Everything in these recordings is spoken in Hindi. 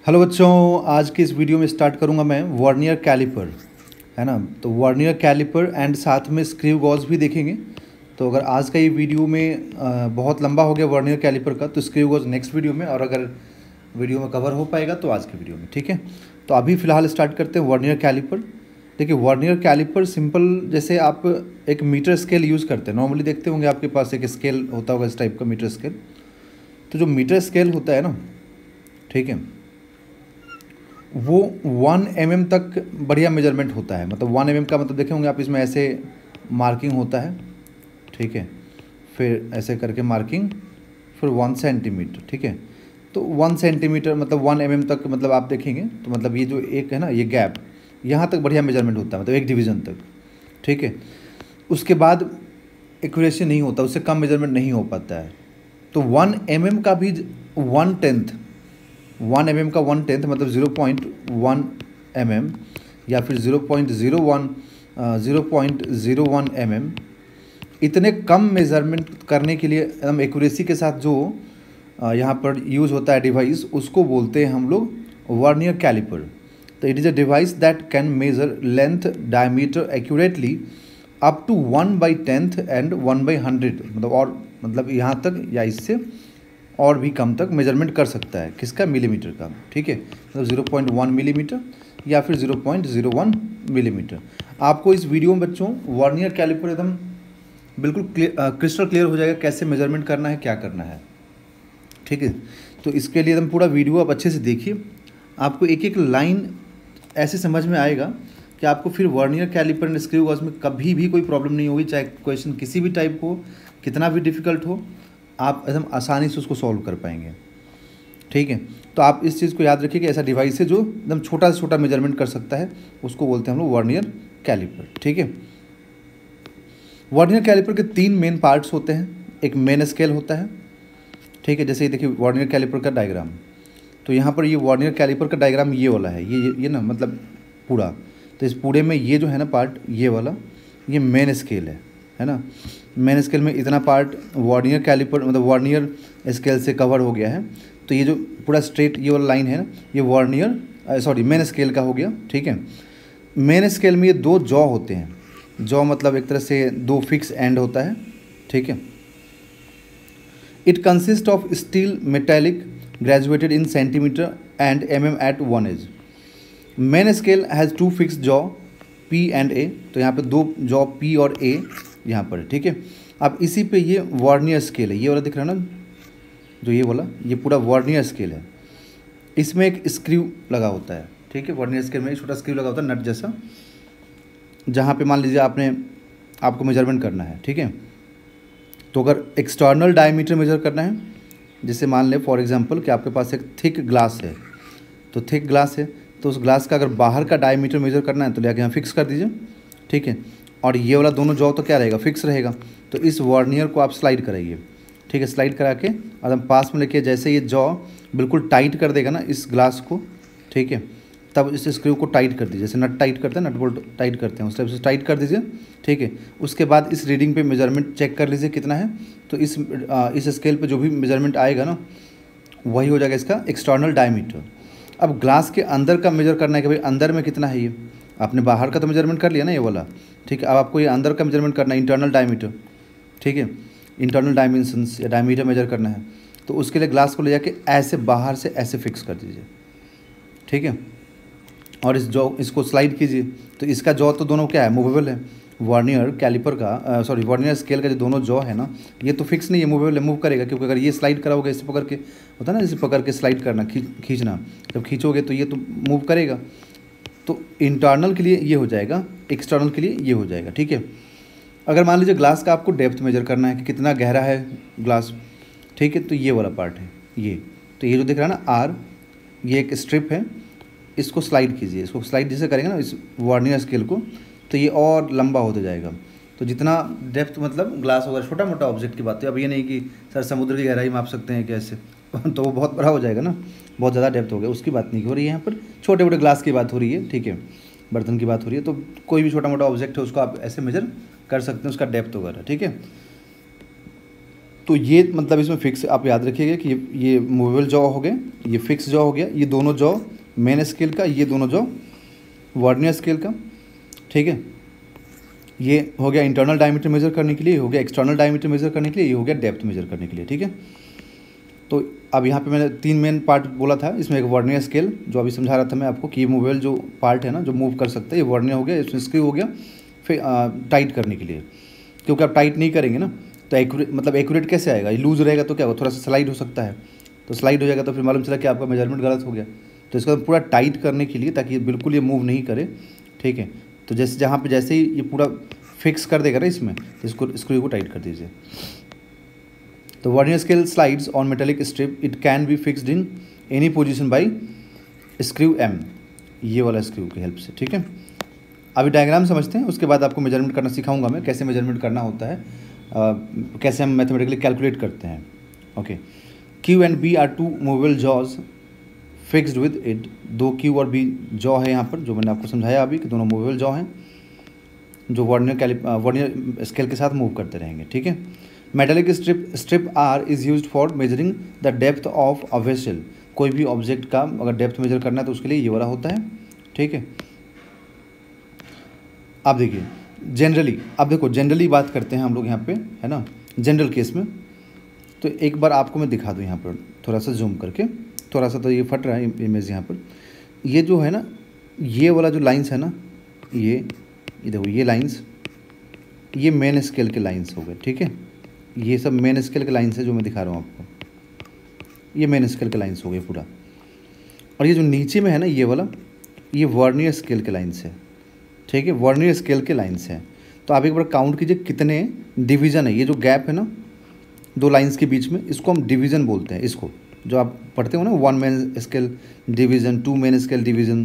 हेलो बच्चों, आज की इस वीडियो में स्टार्ट करूंगा मैं वर्नियर कैलिपर, है ना। तो वर्नियर कैलिपर एंड साथ में स्क्रू गॉज भी देखेंगे। तो अगर आज का ये वीडियो में बहुत लंबा हो गया वर्नियर कैलिपर का, तो स्क्रू गॉज नेक्स्ट वीडियो में, और अगर वीडियो में कवर हो पाएगा तो आज के वीडियो में, ठीक है। तो अभी फ़िलहाल स्टार्ट करते हैं वर्नियर कैलिपर। देखिए, वर्नियर कैलिपर सिंपल, जैसे आप एक मीटर स्केल यूज़ करते हैं, नॉर्मली देखते होंगे आपके पास एक स्केल होता होगा इस टाइप का मीटर स्केल। तो जो मीटर स्केल होता है ना, ठीक है, वो 1 mm तक बढ़िया मेजरमेंट होता है। मतलब 1 mm का मतलब देखे होंगे आप, इसमें ऐसे मार्किंग होता है, ठीक है, फिर ऐसे करके मार्किंग, फिर 1 सेंटीमीटर, ठीक है। तो 1 सेंटीमीटर मतलब 1 mm तक, मतलब आप देखेंगे तो मतलब ये जो एक है ना, ये गैप, यहाँ तक बढ़िया मेजरमेंट होता है, मतलब एक डिवीज़न तक, ठीक है। उसके बाद एक्यूरेसी नहीं होता, उससे कम मेजरमेंट नहीं हो पाता है। तो 1 mm का भी 1/10, 1 mm का 1/10 मतलब 0.1 mm, या फिर 0.01 mm, इतने कम मेज़रमेंट करने के लिए एकदम एक्यूरेसी के साथ जो यहाँ पर यूज़ होता है डिवाइस, उसको बोलते हैं हम लोग वर्नियर कैलिपर। तो it is a device that can measure length diameter accurately up to 1/10 and 1/100, मतलब और मतलब यहाँ तक या इससे और भी कम तक मेजरमेंट कर सकता है। किसका? मिलीमीटर का, ठीक है। मतलब 0.1 मिलीमीटर या फिर 0.01 मिलीमीटर। आपको इस वीडियो में बच्चों वर्नियर कैलिपर एकदम बिल्कुल क्रिस्टल क्लियर हो जाएगा कैसे मेजरमेंट करना है, क्या करना है, ठीक है। तो इसके लिए एकदम पूरा वीडियो आप अच्छे से देखिए, आपको एक एक लाइन ऐसे समझ में आएगा कि आपको फिर vernier calliper and screw gauge में कभी भी कोई प्रॉब्लम नहीं होगी। चाहे क्वेश्चन किसी भी टाइप को, कितना भी डिफ़िकल्ट हो, आप एकदम आसानी से उसको सॉल्व कर पाएंगे, ठीक है। तो आप इस चीज़ को याद रखिए कि ऐसा डिवाइस है जो एकदम छोटा से छोटा मेजरमेंट कर सकता है, उसको बोलते हैं हम लोग वर्नियर कैलिपर, ठीक है। वर्नियर कैलिपर के 3 मेन पार्ट्स होते हैं। एक मेन स्केल होता है, ठीक है, जैसे ये देखिए वर्नियर कैलिपर का डायग्राम। तो यहाँ पर ये वर्नियर कैलिपर का डायग्राम ये वाला है, ये ना, मतलब पूरा। तो इस पूरे में ये जो है ना पार्ट, ये वाला, ये मेन स्केल है ना। मेन स्केल में इतना पार्ट वर्नियर कैलिपर मतलब वर्नियर स्केल से कवर हो गया है। तो ये जो पूरा स्ट्रेट ये वाला लाइन है ना, ये वर्नियर मेन स्केल का हो गया, ठीक है। मेन स्केल में ये 2 जॉ होते हैं। जॉ मतलब एक तरह से 2 फिक्स एंड होता है, ठीक है। It consist of steel metallic graduated in centimetre and mm at 1 edge. Main scale has 2 fix jaw P and A। तो यहाँ पे 2 जॉ P और A यहाँ पर, ठीक है। अब इसी पे ये वर्नियर स्केल है, ये वाला दिख रहा है ना, जो ये वाला, ये पूरा वर्नियर स्केल है। इसमें एक स्क्रू लगा होता है, ठीक है। वर्नियर स्केल में एक छोटा स्क्रू लगा होता है, नट जैसा, जहाँ पे मान लीजिए आपको मेजरमेंट करना है, ठीक है। तो अगर एक्सटर्नल डायमीटर मेजर करना है, जैसे मान लें फॉर एग्जांपल कि आपके पास एक थिक ग्लास है, तो थिक ग्लास है, तो उस ग्लास का अगर बाहर का डायमीटर मेजर करना है तो लेके यहाँ फिक्स कर दीजिए, ठीक है। और ये वाला दोनों जॉ तो क्या रहेगा, फिक्स रहेगा। तो इस वर्नियर को आप स्लाइड कराइए, ठीक है। स्लाइड करा के एकदम पास में लेके, जैसे ये जॉ बिल्कुल टाइट कर देगा ना इस ग्लास को, ठीक है, तब इस स्क्रू को टाइट कर दीजिए, जैसे नट टाइट करते हैं, नट बोल्ट टाइट करते हैं, उस टाइप से टाइट कर दीजिए, ठीक है। उसके बाद इस रीडिंग पे मेजरमेंट चेक कर लीजिए कितना है। तो इस स्केल पे जो भी मेजरमेंट आएगा ना, वही हो जाएगा इसका एक्सटर्नल डायमीटर। अब ग्लास के अंदर का मेजर करना है कि भाई अंदर में कितना है। ये आपने बाहर का तो मेजरमेंट कर लिया ना, ये वाला, ठीक है। अब आपको ये अंदर का मेजरमेंट करना है, इंटरनल डायमीटर, ठीक है, इंटरनल डायमेंशंस या डायमीटर मेजर करना है। तो उसके लिए ग्लास को ले जाके ऐसे बाहर से ऐसे फिक्स कर दीजिए, ठीक है। और इसको स्लाइड कीजिए। तो इसका जॉ तो दोनों क्या है, मूवेबल है। वर्नियर कैलिपर का वर्नियर स्केल का जो दोनों जॉ है ना, ये तो फिक्स नहीं है, मूवेबल है, मूव करेगा। क्योंकि अगर ये स्लाइड करा होगा, इसे पकड़ के होता है ना, जैसे पकड़ के स्लाइड करना, खींचना, जब खींचोगे तो ये तो मूव करेगा। तो इंटरनल के लिए ये हो जाएगा, एक्सटर्नल के लिए ये हो जाएगा, ठीक है। अगर मान लीजिए ग्लास का आपको डेप्थ मेजर करना है कि कितना गहरा है ग्लास, ठीक है, तो ये वाला पार्ट है ये। तो ये जो दिख रहा है ना आर, ये एक स्ट्रिप है, इसको स्लाइड कीजिए। इसको स्लाइड जैसे करेंगे ना इस वर्नियर स्केल को, तो ये और लंबा होता जाएगा। तो जितना डेप्थ, मतलब ग्लास वगैरह छोटा मोटा ऑब्जेक्ट की बात है, अब ये नहीं कि सर समुद्र की गहराई माप सकते हैं कैसे तो वो बहुत बड़ा हो जाएगा ना, बहुत ज़्यादा डेप्थ हो गया, उसकी बात नहीं हो रही है यहाँ पर। छोटे मोटे ग्लास की बात हो रही है, ठीक है, बर्तन की बात हो रही है। तो कोई भी छोटा मोटा ऑब्जेक्ट है उसको आप ऐसे मेजर कर सकते हैं, उसका डेप्थ वगैरह, ठीक है। तो ये मतलब इसमें फिक्स आप याद रखिएगा कि ये मूवेबल जॉ हो गया, ये फिक्स जॉ हो गया, ये दोनों जॉ मेन स्केल का, ये दोनों जॉ वर्नियर स्केल का, ठीक है। ये हो गया इंटरनल डायमीटर मेजर करने के लिए, ये हो गया एक्सटर्नल डायमीटर मेजर करने के लिए, ये हो गया डेप्थ मेजर करने के लिए, ठीक है। तो अब यहाँ पे मैंने 3 मेन पार्ट बोला था, इसमें एक वर्नियर स्केल जो अभी समझा रहा था मैं आपको कि ये मूवेबल जो पार्ट है ना जो मूव कर सकता है, ये वर्नियर हो गया, इसमें स्क्रू हो गया, फिर टाइट करने के लिए, क्योंकि आप टाइट नहीं करेंगे ना तो एक्यूरेट कैसे आएगा, ये लूज रहेगा तो क्या होगा, थोड़ा सा स्लाइड हो सकता है, तो स्लाइड हो जाएगा तो फिर मालूम चला कि आपका मेजरमेंट गलत हो गया। तो इसका पूरा टाइट करने के लिए, ताकि ये बिल्कुल ये मूव नहीं करे, ठीक है। तो जैसे जहाँ पे जैसे ही ये पूरा फिक्स कर देगा ना इसमें, तो इसको स्क्रू को टाइट कर दीजिए। तो vernier scale slides on metallic strip, it can be fixed in any position by screw M, ये वाला स्क्रू की हेल्प से, ठीक है। अभी डायग्राम समझते हैं, उसके बाद आपको मेजरमेंट करना सिखाऊंगा मैं, कैसे मेजरमेंट करना होता है, कैसे हम मैथमेटिकली कैलकुलेट करते हैं। Okay, Q and B are 2 movable jaws fixed with it, 2 Q और बी जॉ है यहाँ पर, जो मैंने आपको समझाया अभी कि दोनों मूवेबल जॉ हैं जो वर्नियर स्केल के साथ मूव करते रहेंगे, ठीक है। Metallic strip R is used for measuring the depth of a vessel, कोई भी ऑब्जेक्ट का अगर डेप्थ मेजर करना है तो उसके लिए ये वाला होता है, ठीक है। अब देखिए जनरली, अब देखो जनरली बात करते हैं हम लोग यहाँ पे, है ना, जनरल केस में। तो एक बार आपको मैं दिखा दूँ यहाँ पर थोड़ा सा जूम करके, थोड़ा सा तो ये फट रहा है इमेज यहाँ पर, ये जो है ना, ये वाला जो लाइंस है ना, ये देखो ये लाइंस, ये मेन स्केल के लाइंस हो गए, ठीक है। ये सब मेन स्केल के लाइंस है जो मैं दिखा रहा हूँ आपको, ये मेन स्केल के लाइंस हो गए पूरा। और ये जो नीचे में है ना ये वाला, ये वर्नियर स्केल के लाइंस है, ठीक है, वर्नियर स्केल के लाइंस हैं। तो आप एक बार काउंट कीजिए कितने डिवीज़न है, ये जो गैप है ना 2 लाइंस के बीच में, इसको हम डिवीज़न बोलते हैं। इसको जो आप पढ़ते हो ना 1 main scale division, 2 main scale division,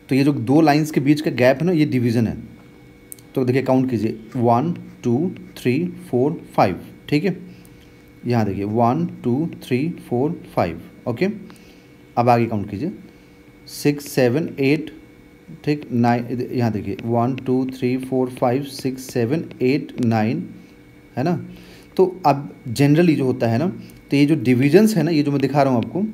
तो ये जो 2 लाइंस के बीच का गैप है ना ये डिवीज़न है। तो देखिए काउंट कीजिए 1 2 3 4 5, ठीक है। यहाँ देखिए 1 2 3 4 5, ओके। अब आगे काउंट कीजिए 6 7 8, ठीक, 9, यहाँ देखिए 1 2 3 4 5 6 7 8 9, है ना। तो अब जनरली जो होता है ना, तो ये जो डिविजन्स है ना, ये जो मैं दिखा रहा हूँ आपको,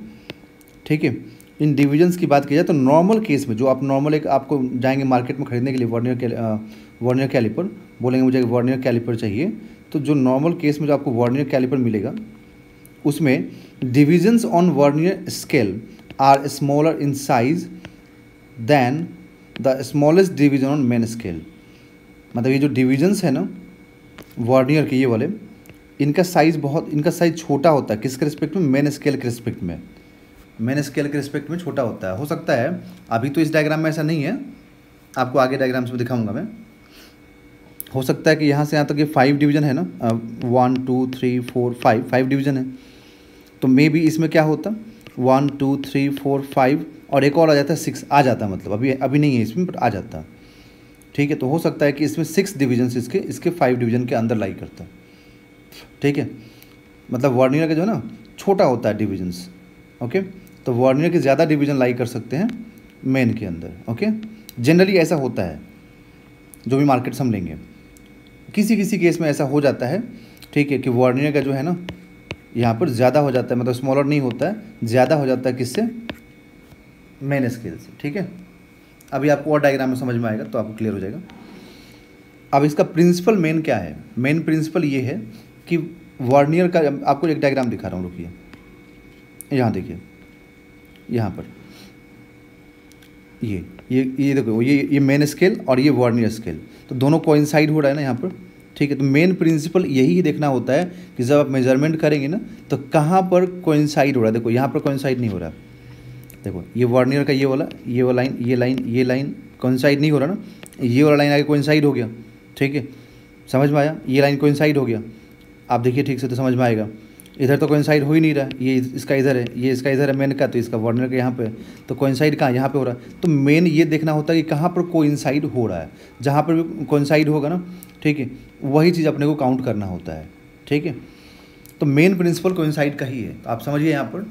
ठीक है, इन डिविजन्स की बात की जाए तो नॉर्मल केस में जो आप नॉर्मल एक आपको जाएंगे मार्केट में खरीदने के लिए वर्नियर कैलिपर, बोलेंगे मुझे वर्नियर कैलिपर चाहिए, तो जो नॉर्मल केस में जो आपको वर्नियर कैलिपर मिलेगा उसमें divisions on vernier scale are smaller in size than the smallest division on main scale. मतलब ये जो डिविजन्स है ना वर्नियर के, ये वाले, इनका साइज़ छोटा होता है, किसके रिस्पेक्ट में, मेन स्केल के रिस्पेक्ट में, मेन स्केल के रिस्पेक्ट में छोटा होता है। हो सकता है अभी तो इस डायग्राम में ऐसा नहीं है, आपको आगे डायग्राम्स में दिखाऊंगा मैं, हो सकता है कि यहाँ से यहाँ तक ये 5 डिवीज़न है ना, 1 2 3 4 5 डिवीज़न है, तो मे बी इसमें क्या होता 1 2 3 4 5 और एक और आ जाता है 6 आ जाता है, मतलब अभी नहीं है इसमें, बट आ जाता, ठीक है। तो हो सकता है कि इसमें 6 डिवीजन इसके 5 डिवीज़न के अंदर लाई करता है, ठीक है। मतलब वर्नियर का जो है ना छोटा होता है डिविजन्स, ओके। तो वर्नियर के ज़्यादा डिवीज़न लाई कर सकते हैं मेन के अंदर, ओके। जनरली ऐसा होता है, जो भी मार्केट हम लेंगे, किसी केस में ऐसा हो जाता है, ठीक है, कि वर्नियर का जो है ना यहाँ पर ज़्यादा हो जाता है, मतलब स्मॉलर नहीं होता है, ज़्यादा हो जाता है किससे, मेन स्केल से, ठीक है। अभी आपको और डायग्राम में समझ में आएगा तो आपको क्लियर हो जाएगा। अब इसका प्रिंसिपल मेन क्या है, मेन प्रिंसिपल ये है कि वर्नियर का, आपको एक डायग्राम दिखा रहा हूँ, रुकिए, यहाँ देखिए, यहाँ पर ये देखो, ये मेन स्केल और ये वर्नियर स्केल, तो दोनों कोइंसाइड हो रहा है ना यहाँ पर, ठीक है। तो मेन प्रिंसिपल यही देखना होता है कि जब आप मेजरमेंट करेंगे ना तो कहाँ पर कोइंसाइड हो रहा है। देखो यहाँ पर कोइंसाइड नहीं हो रहा, देखो ये वर्नियर का ये वाला लाइन, ये लाइन कोइंसाइड नहीं हो रहा ना, ये वाला लाइन आगे कोइंसाइड हो गया, ठीक है, समझ में आया, ये लाइन कोइंसाइड हो गया। आप देखिए ठीक से तो समझ में आएगा, इधर तो कोइंसाइड हो ही नहीं रहा, ये इसका इधर है, ये इसका इधर है मेन का, तो इसका वर्नियर का यहाँ पे, तो कोइंसाइड कहाँ, यहाँ पे हो रहा है। तो मेन ये देखना होता है कि कहाँ पर कोइंसाइड हो रहा है, जहाँ पर भी कोइंसाइड होगा ना, ठीक है, वही चीज़ अपने को काउंट करना होता है, ठीक है। तो मेन प्रिंसिपल कोइंसाइड का ही है, तो आप समझिए यहाँ पर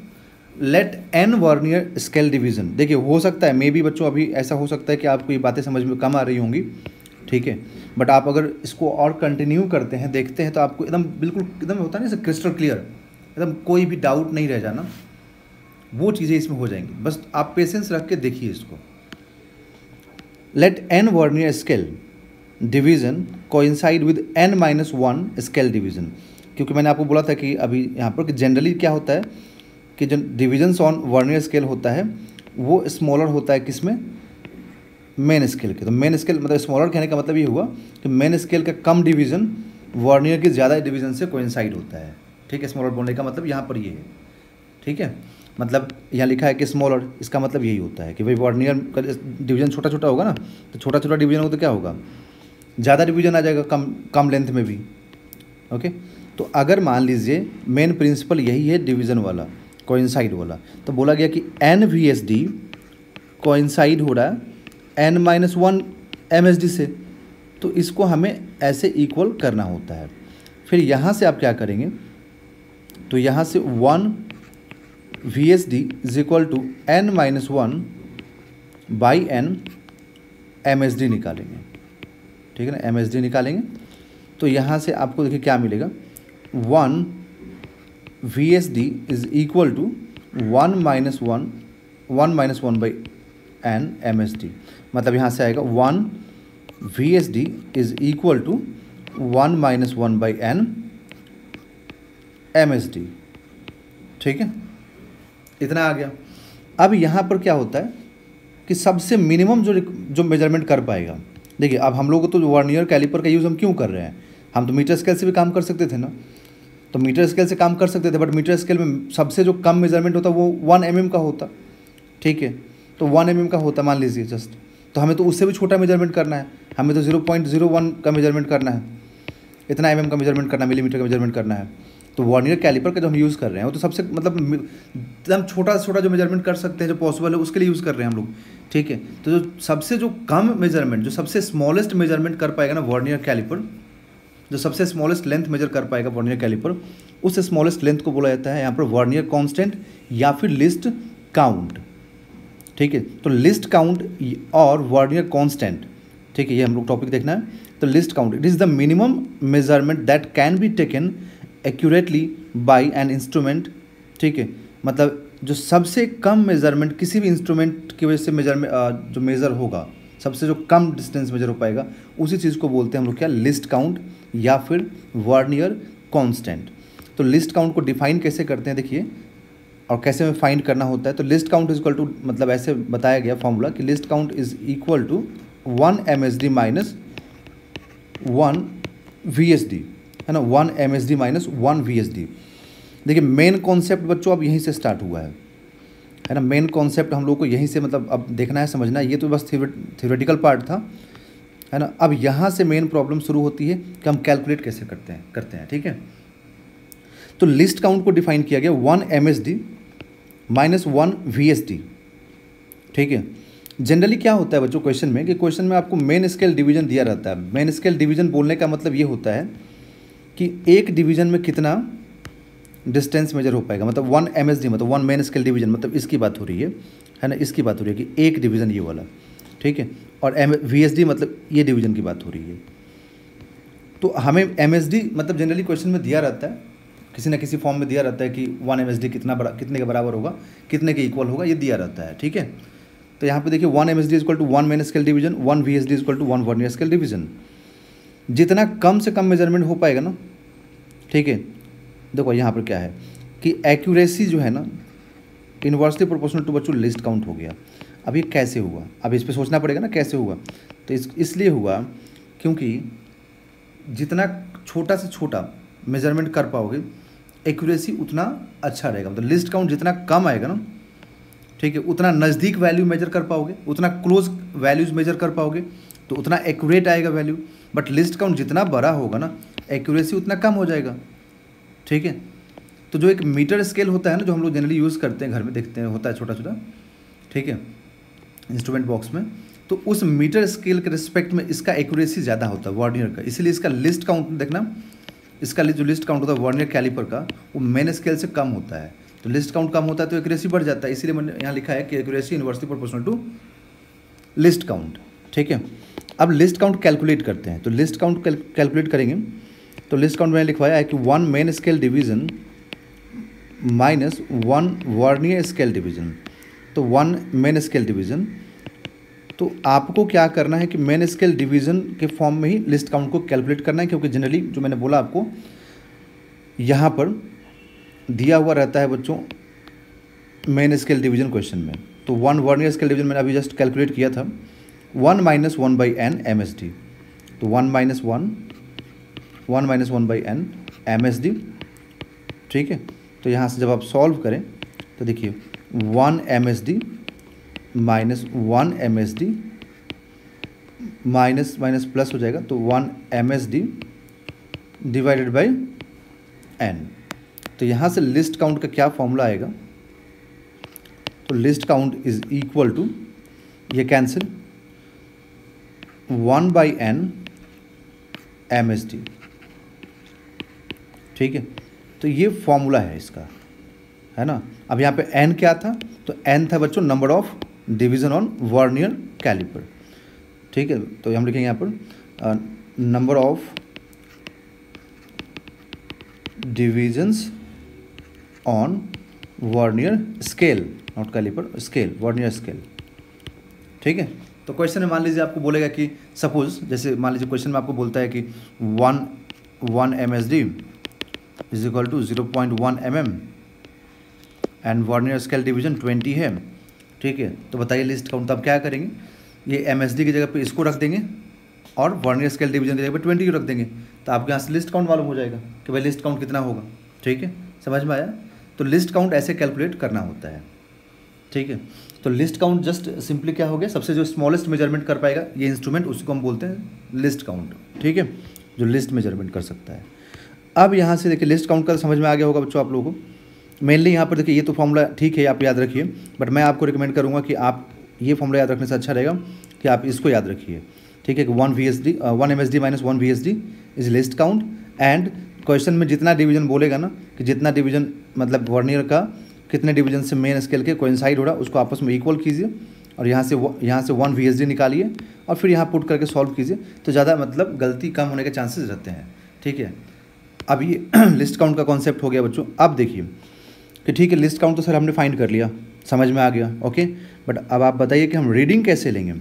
let n vernier scale division. देखिए हो सकता है मे बी बच्चों अभी ऐसा हो सकता है कि आपको ये बातें समझ में कम आ रही होंगी, ठीक है। बट आप अगर इसको और कंटिन्यू करते हैं, देखते हैं, तो आपको एकदम बिल्कुल एकदम होता है ना क्रिस्टल क्लियर, एकदम कोई भी डाउट नहीं रह जाना, वो चीज़ें इसमें हो जाएंगी। बस आप पेशेंस रख के देखिए इसको। Let n vernier scale division coincide with n-1 scale division, क्योंकि मैंने आपको बोला था कि अभी यहाँ पर कि जनरली क्या होता है कि जो डिविजन्स ऑन वर्नियर स्केल होता है वो स्मॉलर होता है किसमें, मेन स्केल के। तो मेन स्केल मतलब स्मॉलर कहने का मतलब ये हुआ कि मेन स्केल का कम डिवीज़न वर्नियर के ज़्यादा डिवीज़न से कोइंसाइड होता है, ठीक है। स्मॉलर बोलने का मतलब यहाँ पर ये है, ठीक है। मतलब यहाँ लिखा है कि स्मॉलर, इसका मतलब यही होता है कि भाई वर्नियर का डिवीज़न छोटा छोटा होगा ना, तो छोटा छोटा डिवीज़न हो तो क्या होगा, ज़्यादा डिवीज़न आ जाएगा कम लेंथ में भी, ओके। तो अगर मान लीजिए मेन प्रिंसिपल यही है डिवीज़न वाला, कोइंसाइड वाला, तो बोला गया कि NVSD कोइंसाइड हो रहा है n-1 MSD से, तो इसको हमें ऐसे इक्वल करना होता है। फिर यहाँ से आप क्या करेंगे, तो यहाँ से 1 VSD is equal to n-1 by n MSD निकालेंगे, ठीक है ना, MSD निकालेंगे। तो यहाँ से आपको देखिए क्या मिलेगा, 1 VSD is equal to 1 - 1 by n MSD, मतलब यहाँ से आएगा 1 VSD is equal to 1 - 1 by n MSD, ठीक है। इतना आ गया। अब यहाँ पर क्या होता है कि सबसे मिनिमम जो मेजरमेंट कर पाएगा, देखिए अब हम लोग तो वर्नियर कैलिपर का यूज़ हम क्यों कर रहे हैं, हम तो मीटर स्केल से भी काम कर सकते थे ना, तो मीटर स्केल से काम कर सकते थे, बट मीटर स्केल में सबसे जो कम मेजरमेंट होता वो 1 mm का होता, ठीक है। तो 1 mm का होता मान लीजिए जस्ट, तो हमें तो उससे भी छोटा मेजरमेंट करना है, हमें तो 0.01 का मेजरमेंट करना है, इतना mm का मेजरमेंट करना है, मिलीमीटर का मेजरमेंट करना है। तो वर्नियर कैलिपर का जो हम यूज़ कर रहे हैं वो तो सबसे मतलब एकदम छोटा से छोटा जो मेजरमेंट कर सकते हैं, जो पॉसिबल है उसके लिए यूज़ कर रहे हैं हम लोग, ठीक है। तो जो सबसे जो कम मेजरमेंट, जो सबसे स्मॉलेस्ट मेजरमेंट कर पाएगा ना वर्नियर कैलिपर, जो सबसे स्मॉलेस्ट लेंथ मेजर कर पाएगा वर्नियर कैलिपर, उस स्मॉलेस्ट लेंथ को बोला जाता है यहाँ पर वर्नियर कांस्टेंट या फिर लिस्ट काउंट, ठीक है। तो लिस्ट काउंट और वर्नियर कांस्टेंट, ठीक है, ये हम लोग टॉपिक देखना है। तो least count, it is the minimum measurement that can be taken accurately by an instrument, ठीक है। मतलब जो सबसे कम मेजरमेंट किसी भी इंस्ट्रूमेंट की वजह से मेजरमेंट जो मेज़र होगा, सबसे जो कम डिस्टेंस मेजर हो पाएगा, उसी चीज़ को बोलते हैं हम लोग क्या, लिस्ट काउंट या फिर वर्नियर कांस्टेंट। तो लिस्ट काउंट को डिफाइन कैसे करते हैं देखिए, और कैसे में फाइंड करना होता है। तो least count is equal to, मतलब ऐसे बताया गया फॉर्मूला कि least count is equal to 1 MSD minus 1 VSD, है ना, 1 MSD माइनस 1 VSD। देखिए मेन कॉन्सेप्ट बच्चों अब यहीं से स्टार्ट हुआ है ना, मेन कॉन्सेप्ट हम लोग को यहीं से मतलब अब देखना है, समझना है। ये तो बस थ्योरेटिकल पार्ट था, है ना। अब यहाँ से मेन प्रॉब्लम शुरू होती है कि हम कैलकुलेट कैसे करते हैं, ठीक है। तो लिस्ट काउंट को डिफाइन किया गया 1 MSD माइनस 1 VSD, ठीक है। जनरली क्या होता है बच्चों क्वेश्चन में, कि क्वेश्चन में आपको मेन स्केल डिवीजन दिया रहता है। मेन स्केल डिवीजन बोलने का मतलब ये होता है कि एक डिवीजन में कितना डिस्टेंस मेजर हो पाएगा, मतलब 1 MSD मतलब 1 मेन स्केल डिवीजन, मतलब इसकी बात हो रही है ना, इसकी बात हो रही है कि एक डिवीज़न ये वाला, ठीक है। और VSD मतलब ये डिवीज़न की बात हो रही है। तो हमें MSD मतलब जनरली क्वेश्चन में दिया रहता है, किसी न किसी फॉर्म में दिया रहता है कि 1 MSD कितने के बराबर होगा, कितने के इक्वल होगा, ये दिया रहता है, ठीक है। तो यहाँ पे देखिए 1 MSD equal to 1 main scale division, 1 VSD equal to 1 vernier scale division. जितना कम से कम मेजरमेंट हो पाएगा ना, ठीक है। देखो यहाँ पर क्या है कि एक्यूरेसी जो है ना इनवर्सली प्रोपोर्शनल टू बच्चों लिस्ट काउंट हो गया। अब ये कैसे हुआ, अब इस पर सोचना पड़ेगा ना कैसे हुआ। तो इसलिए हुआ क्योंकि जितना छोटा से छोटा मेजरमेंट कर पाओगे एक्यूरेसी उतना अच्छा रहेगा। मतलब लिस्ट काउंट जितना कम आएगा ना, ठीक है, उतना नज़दीक वैल्यू मेजर कर पाओगे, उतना क्लोज वैल्यूज़ मेजर कर पाओगे, तो उतना एक्यूरेट आएगा वैल्यू। बट लिस्ट काउंट जितना बड़ा होगा ना एक्यूरेसी उतना कम हो जाएगा, ठीक है। तो जो एक मीटर स्केल होता है ना, जो हम लोग जनरली यूज़ करते हैं घर में, देखते हैं होता है छोटा छोटा, ठीक है, इंस्ट्रूमेंट बॉक्स में, तो उस मीटर स्केल के रिस्पेक्ट में इसका एक्यूरेसी ज़्यादा होता है वर्नियर का। इसीलिए इसका लिस्ट काउंट देखना, इसका जो लिस्ट काउंट होता है वर्नियर कैलिपर का, वो मेन स्केल से कम होता है। तो लिस्ट काउंट कम होता है तो एक्यूरेसी बढ़ जाता है। इसीलिए मैंने यहाँ लिखा है कि accuracy inversely proportional to least count, ठीक है। अब लिस्ट काउंट कैलकुलेट करते हैं। तो लिस्ट काउंट कैलकुलेट करेंगे तो लिस्ट काउंट मैंने लिखवाया है कि 1 main scale division minus 1 vernier scale division. तो 1 मेन स्केल डिवीज़न, तो आपको क्या करना है कि मेन स्केल डिवीज़न के फॉर्म में ही लिस्ट काउंट को कैलकुलेट करना है, क्योंकि जनरली जो मैंने बोला आपको यहाँ पर दिया हुआ रहता है बच्चों मेन स्केल डिवीज़न क्वेश्चन में। तो 1 वर्नियर स्केल डिवीज़न मैंने अभी जस्ट कैलकुलेट किया था 1 माइनस 1/n MSD। तो 1 माइनस 1/n MSD, ठीक है। तो यहाँ से जब आप सॉल्व करें तो देखिए 1 MSD minus 1 MSD minus minus plus हो जाएगा, तो 1 MSD डिवाइडेड बाई n। तो यहाँ से लिस्ट काउंट का क्या फॉर्मूला आएगा, तो least count is equal to, ये कैंसिल 1/n MSD, ठीक है। तो ये फॉर्मूला है इसका, है ना। अब यहाँ पे n क्या था, तो n था बच्चों number of division on vernier caliper, ठीक है। तो हम लिखेंगे यहाँ पर number of divisions on vernier scale, not caliper, scale, vernier scale, ठीक है। तो क्वेश्चन में मान लीजिए आपको बोलेगा कि सपोज, जैसे मान लीजिए क्वेश्चन में आपको बोलता है कि 1 MSD is equal to 0.1 mm and vernier scale division 20 है, ठीक है। तो बताइए लिस्ट काउंट, तो आप क्या करेंगे, ये MSD की जगह पे इसको रख देंगे और वर्नियर स्केल डिवीजन की जगह पे 20 को रख देंगे, तो आपके यहाँ से लिस्ट काउंट मालूम हो जाएगा कि भाई लिस्ट काउंट कितना होगा, ठीक है। समझ में आया। तो लिस्ट काउंट ऐसे कैलकुलेट करना होता है, ठीक है। तो लिस्ट काउंट जस्ट सिंपली क्या हो गया, सबसे जो स्मॉलेस्ट मेजरमेंट कर पाएगा ये इंस्ट्रूमेंट, उसको हम बोलते हैं लिस्ट काउंट, ठीक है, जो लिस्ट मेजरमेंट कर सकता है। अब यहाँ से देखिए लिस्ट काउंट का समझ में आ गया होगा बच्चों आप लोगों को। मेनली यहाँ पर देखिए ये तो फॉर्मूला ठीक है, आप याद रखिए, बट मैं आपको रिकमेंड करूँगा कि आप ये फॉर्मूला याद रखने से अच्छा रहेगा कि आप इसको याद रखिए, ठीक है, कि 1 MSD minus 1 VSD is list count. And question में जितना डिवीजन बोलेगा ना, कि जितना डिवीजन मतलब वर्नियर का कितने डिवीजन से मेन स्केल के कोइंसाइड हो रहा है, उसको आपस में इक्वल कीजिए और यहाँ से 1 VSD निकालिए और फिर यहाँ पुट करके सॉल्व कीजिए, तो ज़्यादा मतलब गलती कम होने के चांसेस रहते हैं, ठीक है। अब ये लिस्ट काउंट का कॉन्सेप्ट हो गया बच्चों। अब देखिए कि ठीक है, लिस्ट काउंट तो सर हमने फाइंड कर लिया, समझ में आ गया, ओके। बट अब आप बताइए कि हम रीडिंग कैसे लेंगे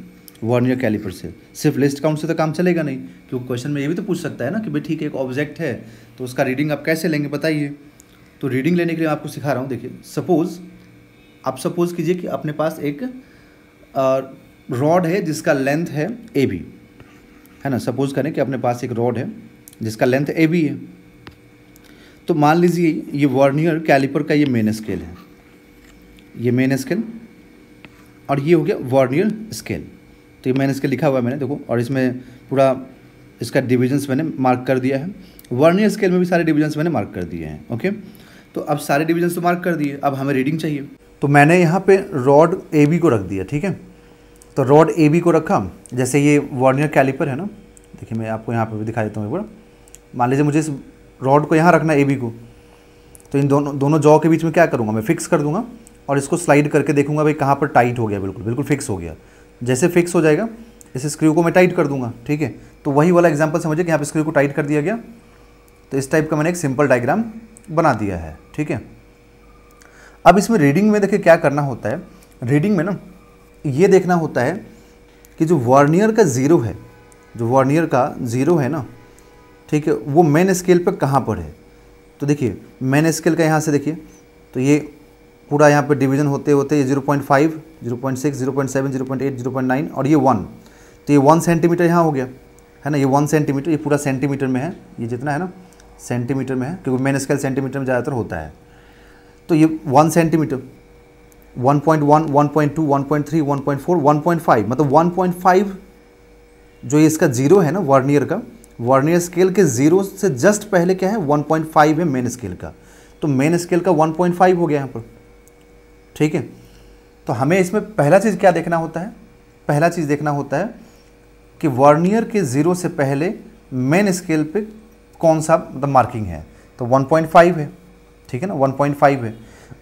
वर्नियर कैलिपर से। सिर्फ लिस्ट काउंट से तो काम चलेगा नहीं, क्योंकि क्वेश्चन में ये भी तो पूछ सकता है ना कि भाई ठीक है एक ऑब्जेक्ट है तो उसका रीडिंग आप कैसे लेंगे, बताइए। तो रीडिंग लेने के लिए आपको सिखा रहा हूँ। देखिए सपोज कीजिए कि अपने पास एक रॉड है जिसका लेंथ है AB, है ना। सपोज करें कि अपने पास एक रॉड है जिसका लेंथ AB है। तो मान लीजिए ये वर्नियर कैलिपर का ये मेन स्केल है, ये मेन स्केल, और ये हो गया वर्नियर स्केल। तो ये मेन स्केल लिखा हुआ है मैंने, देखो, और इसमें पूरा इसका डिविजन्स मैंने मार्क कर दिया है। वर्नियर स्केल में भी सारे डिविजन्स मैंने मार्क कर दिए हैं, ओके। तो अब सारे डिविजन्स तो मार्क कर दिए, अब हमें रीडिंग चाहिए। तो मैंने यहाँ पे रॉड AB को रख दिया, ठीक है। तो रॉड AB को रखा, जैसे ये वर्नियर कैलिपर है ना, देखिए मैं आपको यहाँ पे भी दिखा देता हूँ एक बार। मान लीजिए मुझे इस रॉड को यहाँ रखना है AB को, तो इन दोनों जॉ के बीच में क्या करूँगा, मैं फिक्स कर दूँगा और इसको स्लाइड करके देखूँगा भाई कहाँ पर टाइट हो गया, बिल्कुल फिक्स हो गया। जैसे फिक्स हो जाएगा इस स्क्रू को मैं टाइट कर दूँगा, ठीक है। तो वही वाला एग्जाम्पल समझिए कि यहाँ पर स्क्रू को टाइट कर दिया गया। तो इस टाइप का मैंने एक सिंपल डायग्राम बना दिया है, ठीक है। अब इसमें रीडिंग में देखिए क्या करना होता है, रीडिंग में ना ये देखना होता है कि जो वर्नियर का ज़ीरो है, जो वर्नियर का ज़ीरो है ना, ठीक है, वो मेन स्केल पे कहाँ पर है। तो देखिए मेन स्केल का यहाँ से देखिए, तो ये पूरा यहाँ पे डिवीजन होते होते ये 0.5, 0.6, 0.7, 0.8, 0.9 और ये 1, तो ये 1 सेंटीमीटर यहाँ हो गया, है ना। ये 1 सेंटीमीटर, ये पूरा सेंटीमीटर में है, ये जितना है ना सेंटीमीटर में है, क्योंकि मेन स्केल सेंटीमीटर में ज़्यादातर होता है। तो ये 1 सेंटीमीटर, 1.1, 1.2, 1.3, 1.4, 1.5, मतलब 1.5 जो ये इसका ज़ीरो है ना वर्नियर का, वर्नियर स्केल के ज़ीरो से जस्ट पहले क्या है 1.5 है मेन स्केल का। तो मेन स्केल का 1.5 हो गया यहाँ पर, ठीक है। तो हमें इसमें पहला चीज़ क्या देखना होता है, पहला चीज़ देखना होता है कि वर्नियर के ज़ीरो से पहले मेन स्केल पे कौन सा मतलब मार्किंग है। तो 1.5 है, ठीक है ना, 1.5 है।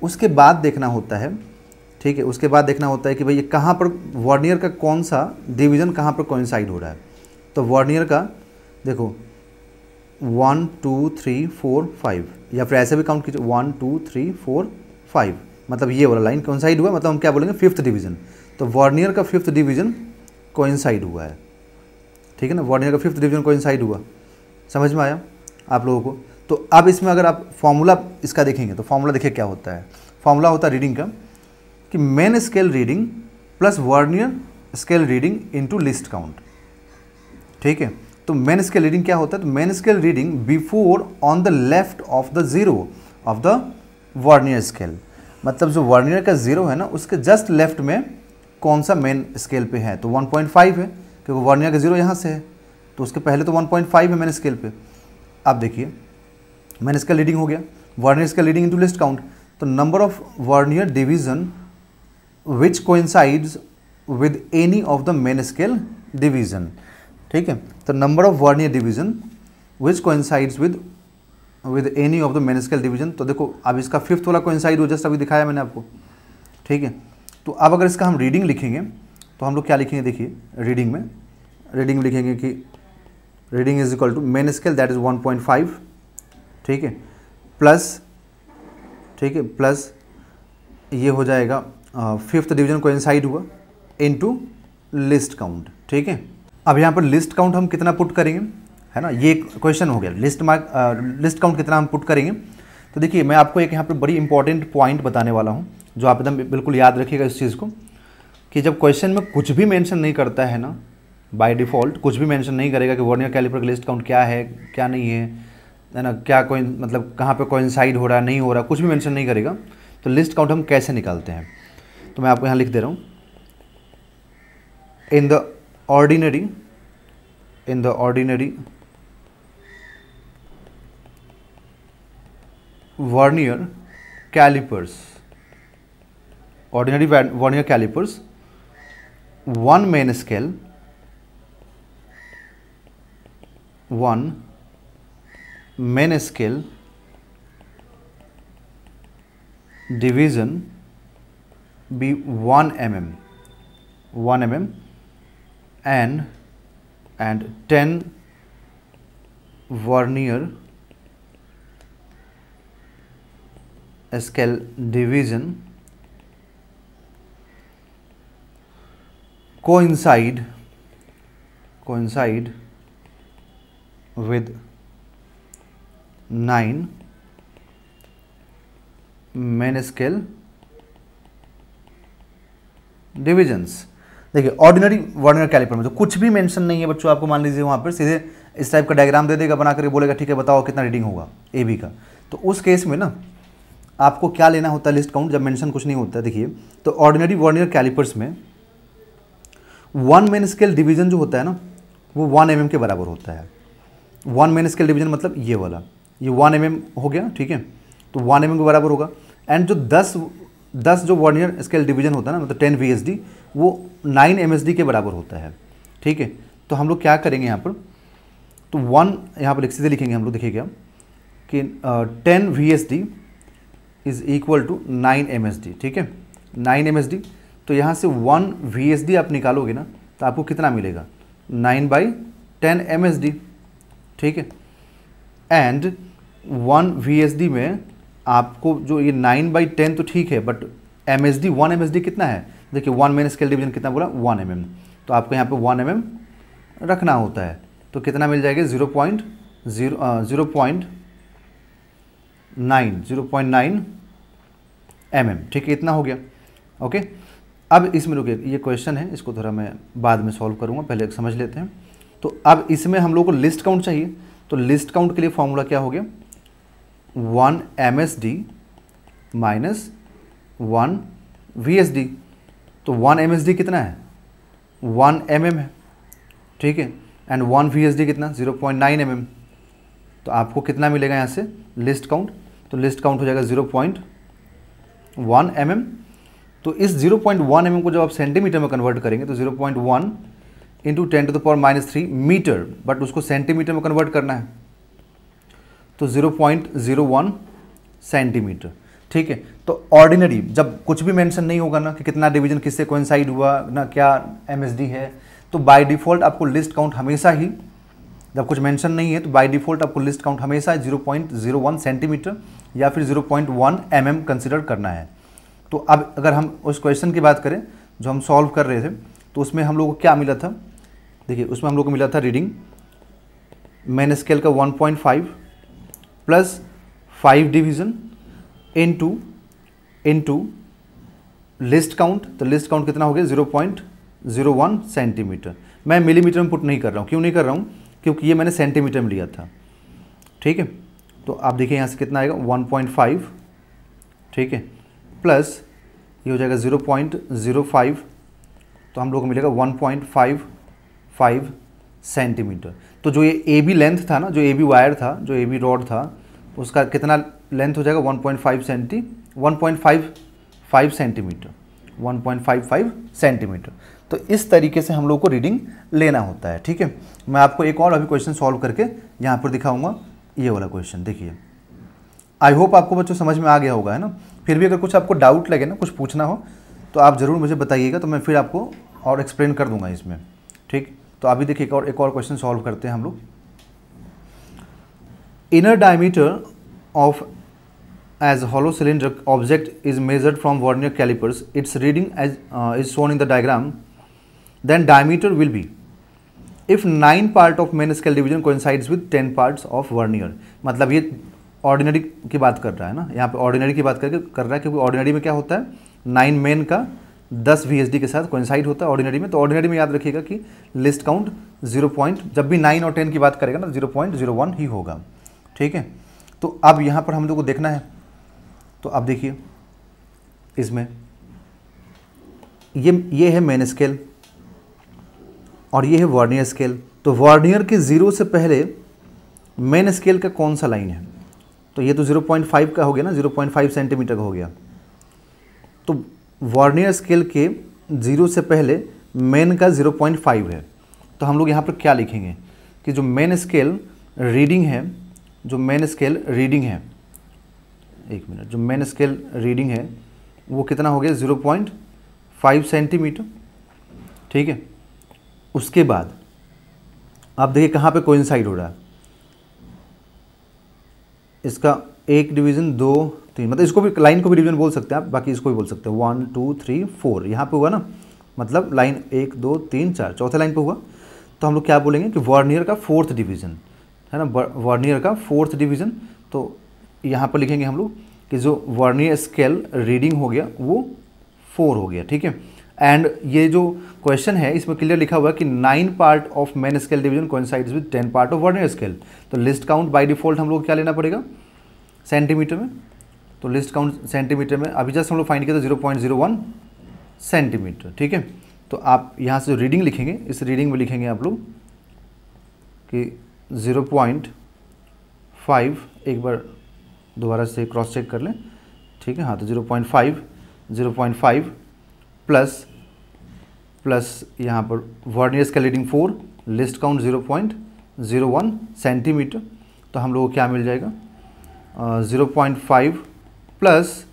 उसके बाद देखना होता है, ठीक ठीक है। उसके बाद देखना होता है कि भाई ये कहाँ पर वर्नियर का कौन सा डिवीज़न कहाँ पर कोइंसाइड हो रहा है। तो वर्नियर का देखो 1 2 3 4 5, या फिर ऐसे भी काउंट कीजिए 1 2 3 4 5, मतलब ये वाला लाइन कोइंसाइड हुआ, मतलब हम क्या बोलेंगे फिफ्थ डिवीज़न। तो वर्नियर का फिफ्थ डिवीज़न कोइंसाइड हुआ है, ठीक है ना। वर्नियर का फिफ्थ डिवीज़न कोइंसाइड हुआ, समझ में आया आप लोगों को। तो अब इसमें अगर आप फॉर्मूला इसका देखेंगे तो फॉर्मूला देखिए क्या होता है। फॉर्मूला होता है रीडिंग का कि main scale reading plus vernier scale reading into least count, ठीक है। तो मेन स्केल रीडिंग क्या होता है, तो main scale reading before on the left of the zero of the vernier scale, मतलब जो वर्नियर का जीरो है ना उसके जस्ट लेफ्ट में कौन सा मेन स्केल पे है, तो 1.5 है क्योंकि वर्नियर का जीरो यहाँ से है, तो उसके पहले तो 1.5 है मेन स्केल पे। आप देखिए मेन स्केल रीडिंग हो गया, vernier scale reading into least count, तो number of vernier division which coincides with any of the main scale division, ठीक है। तो number of vernier division which coincides with any of the main scale division, तो देखो अब इसका फिफ्थ वाला कोइंसाइड हो, जस्ट अभी दिखाया मैंने आपको, ठीक है। तो अब अगर इसका हम रीडिंग लिखेंगे तो हम लोग क्या लिखेंगे, देखिए रीडिंग में लिखेंगे कि reading is equal to main scale that is 1.5, ठीक है, प्लस, ठीक है, प्लस ये हो जाएगा फिफ्थ डिवीजन कोइंसाइड हुआ इनटू लिस्ट काउंट, ठीक है। अब यहाँ पर लिस्ट काउंट हम कितना पुट करेंगे, है ना, ये क्वेश्चन हो गया। लिस्ट काउंट कितना हम पुट करेंगे, तो देखिए मैं आपको एक यहाँ पर बड़ी इंपॉर्टेंट पॉइंट बताने वाला हूँ जो आप एकदम बिल्कुल याद रखिएगा इस चीज़ को, कि जब क्वेश्चन में कुछ भी मेंशन नहीं करता है ना, बाय डिफ़ॉल्ट कुछ भी मेंशन नहीं करेगा कि वर्नियर कैलिपर का लिस्ट काउंट क्या है क्या नहीं है ना, क्या कोई मतलब कहाँ पे कोइंसाइड हो रहा है नहीं हो रहा, कुछ भी मेंशन नहीं करेगा, तो लिस्ट काउंट हम कैसे निकालते हैं। तो मैं आपको यहाँ लिख दे रहा हूँ, in the ordinary vernier calipers, ordinary vernier calipers, one main scale division be 1 mm and 10 vernier scale division coincide with 9 main scale divisions. देखिए ऑर्डिनरी वर्नियर कैलिपर में तो कुछ भी मेंशन नहीं है बच्चों, आपको मान लीजिए वहाँ पर सीधे इस टाइप का डायग्राम दे देगा बना करके, बोलेगा ठीक है बताओ कितना रीडिंग होगा ए बी का। तो उस केस में ना आपको क्या लेना होता है लिस्ट काउंट, जब मेंशन कुछ नहीं होता है। देखिए तो ऑर्डिनरी वर्नियर कैलिपर्स में 1 मेन स्केल डिवीजन जो होता है ना वो 1 mm के बराबर होता है। 1 मेन स्केल डिवीजन मतलब ये वाला, ये 1 mm हो गया, ठीक है, तो 1 mm के बराबर होगा। एंड जो 10 जो वर्नियर स्केल डिवीजन होता है ना, मतलब 10 VSD, वो 9 MSD के बराबर होता है, ठीक है। तो हम लोग क्या करेंगे यहाँ पर, तो 1 यहाँ पर सीधे लिखेंगे हम लोग, देखिएगा कि 10 VSD is equal to 9 MSD, ठीक है, 9 MSD। तो यहाँ से 1 VSD आप निकालोगे ना तो आपको कितना मिलेगा, 9/10 MSD, ठीक है। एंड 1 VSD में आपको जो ये 9/10 तो ठीक है, बट MSD 1 MSD कितना है, देखिए 1 मेन स्केल डिवीजन कितना बोला 1 mm, तो आपको यहाँ पे 1 mm रखना होता है। तो कितना मिल जाएगा 0.9 mm, ठीक है, इतना हो गया। ओके, अब इसमें रुकिए, ये क्वेश्चन है, इसको थोड़ा मैं बाद में सॉल्व करूँगा, पहले समझ लेते हैं। तो अब इसमें हम लोग को लिस्ट काउंट चाहिए, तो लिस्ट काउंट के लिए फॉर्मूला क्या हो गया, 1 MSD माइनस 1 VSD। तो 1 MSD कितना है, 1 mm है, ठीक है, एंड 1 VSD कितना 0.9 mm। तो आपको कितना मिलेगा यहाँ से लिस्ट काउंट, तो लिस्ट काउंट हो जाएगा 0.1 mm। तो इस 0.1 mm को जब आप सेंटीमीटर में कन्वर्ट करेंगे तो 0.1 इंटू 10⁻³ मीटर, बट उसको सेंटीमीटर में कन्वर्ट करना है, तो 0.01 सेंटीमीटर, ठीक है। तो ऑर्डिनरी जब कुछ भी मेंशन नहीं होगा ना कि कितना डिवीजन किससे कोइंसाइड हुआ ना, क्या एमएसडी है, तो बाय डिफ़ॉल्ट आपको लिस्ट काउंट हमेशा ही, जब कुछ मेंशन नहीं है तो बाय डिफ़ॉल्ट आपको लिस्ट काउंट हमेशा 0.01 सेंटीमीटर या फिर 0.1 mm कंसिडर करना है। तो अब अगर हम उस क्वेश्चन की बात करें जो हम सॉल्व कर रहे थे, तो उसमें हम लोग को क्या मिला था, देखिए उसमें हम लोग को मिला था रीडिंग मेन स्केल का 1.5 plus 5 division into least count. तो लिस्ट काउंट कितना हो गया 0.01 सेंटीमीटर। मैं मिलीमीटर में पुट नहीं कर रहा हूँ, क्यों नहीं कर रहा हूँ, क्योंकि ये मैंने सेंटीमीटर में लिया था, ठीक है। तो आप देखिए यहाँ से कितना आएगा 1.5, ठीक है, प्लस ये हो जाएगा 0.05, तो हम लोग को मिलेगा 1.55 सेंटीमीटर। तो जो ये ए बी लेंथ था ना, जो ए बी वायर था, जो ए बी रॉड था, उसका कितना लेंथ हो जाएगा 1.55 सेंटीमीटर, 1.55 सेंटीमीटर। तो इस तरीके से हम लोग को रीडिंग लेना होता है, ठीक है। मैं आपको एक और अभी क्वेश्चन सॉल्व करके यहाँ पर दिखाऊंगा, ये वाला क्वेश्चन देखिए। आई होप आपको बच्चों समझ में आ गया होगा, है ना। फिर भी अगर कुछ आपको डाउट लगे ना, कुछ पूछना हो तो आप ज़रूर मुझे बताइएगा, तो मैं फिर आपको और एक्सप्लेन कर दूंगा इसमें, ठीक। तो अभी देखिए एक और क्वेश्चन सॉल्व करते हैं हम लोग। Inner diameter of as hollow cylinder object is measured from vernier calipers, its reading as is shown in the diagram, then diameter will be if 9 part of main scale division coincides with 10 parts of vernier। मतलब ये ऑर्डिनरी की बात कर रहा है ना, यहाँ पे ऑर्डिनरी की बात कर रहा है, क्योंकि ऑर्डिनरी में क्या होता है 9 मेन का 10 VSD के साथ कोइंसाइड होता है ऑर्डिनरी में। तो ऑर्डिनरी में याद रखिएगा कि लिस्ट काउंट 0. जब भी 9 और 10 की बात करेगा ना 0.01 ही होगा, ठीक है। तो अब यहाँ पर हम लोग को देखना है, तो अब देखिए इसमें ये है मेन स्केल और ये है वर्नियर स्केल। तो वर्नियर के 0 से पहले मेन स्केल का कौन सा लाइन है, तो ये तो 0.5 का हो गया ना, 0.5 सेंटीमीटर का हो गया। तो वर्नियर स्केल के 0 से पहले मेन का 0.5 है। तो हम लोग यहाँ पर क्या लिखेंगे कि जो मेन स्केल रीडिंग है, जो मेन स्केल रीडिंग है, एक मिनट, जो मेन स्केल रीडिंग है वो कितना हो गया 0.5 सेंटीमीटर, ठीक है। उसके बाद आप देखिए कहाँ पे कोइंसाइड हो रहा है, इसका एक डिवीज़न 2 3, मतलब इसको भी लाइन को भी डिवीज़न बोल सकते हैं आप, बाकी इसको भी बोल सकते हैं 1 2 3 4, यहाँ पे हुआ ना, मतलब लाइन 1 2 3 4 चौथे लाइन पे हुआ। तो हम लोग क्या बोलेंगे कि वर्नियर का 4th डिवीज़न है ना, वर्नियर का 4th डिवीज़न। तो यहाँ पर लिखेंगे हम लोग कि जो वर्नियर स्केल रीडिंग हो गया वो 4 हो गया, ठीक है। एंड ये जो क्वेश्चन है इसमें क्लियर लिखा हुआ है कि 9 part of main scale division coincides with 10 part of vernier scale. तो लिस्ट काउंट बाय डिफॉल्ट हम लोग क्या लेना पड़ेगा सेंटीमीटर में। तो लिस्ट काउंट सेंटीमीटर में अभी जस्ट हम लोग फाइंड किया था 0.01 सेंटीमीटर, ठीक है। तो आप यहाँ से जो रीडिंग लिखेंगे, इस रीडिंग में लिखेंगे आप लोग कि 0.5, एक बार दोबारा से क्रॉस चेक कर लें, ठीक है। हाँ, तो 0.5 प्लस यहाँ पर vernier scale reading 4, list count 0.01 centimetre. तो हम लोग को क्या मिल जाएगा 0.5 प्लस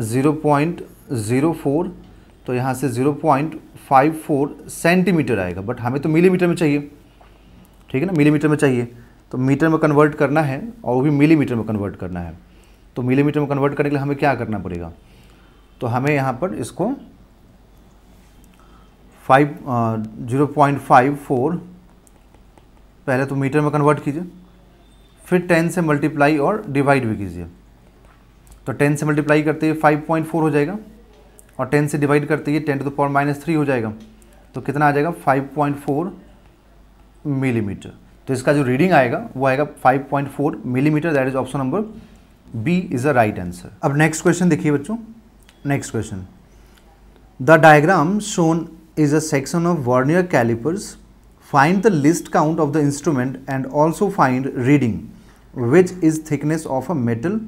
0.04, तो यहाँ से 0.54 सेंटीमीटर आएगा, बट हमें तो मिलीमीटर में चाहिए, ठीक है ना, मिलीमीटर में चाहिए। तो मीटर में कन्वर्ट करना है और वो भी मिलीमीटर में कन्वर्ट करना है। तो मिलीमीटर में कन्वर्ट करने के लिए हमें क्या करना पड़ेगा, तो हमें यहाँ पर इसको 0.54 पहले तो मीटर में कन्वर्ट कीजिए, फिर 10 से मल्टीप्लाई और डिवाइड भी कीजिए। तो 10 से मल्टीप्लाई करते ही 5.4 हो जाएगा और 10 से डिवाइड करते ही 10⁻³ हो जाएगा। तो कितना आ जाएगा 5.4 मिलीमीटर। तो इसका जो रीडिंग आएगा वो आएगा 5.4 millimetre. That is option number B is the right answer. अब नेक्स्ट क्वेश्चन देखिए बच्चों, next question, the diagram shown is a section of vernier calipers. Find the list count of the instrument and also find reading which is thickness of a metal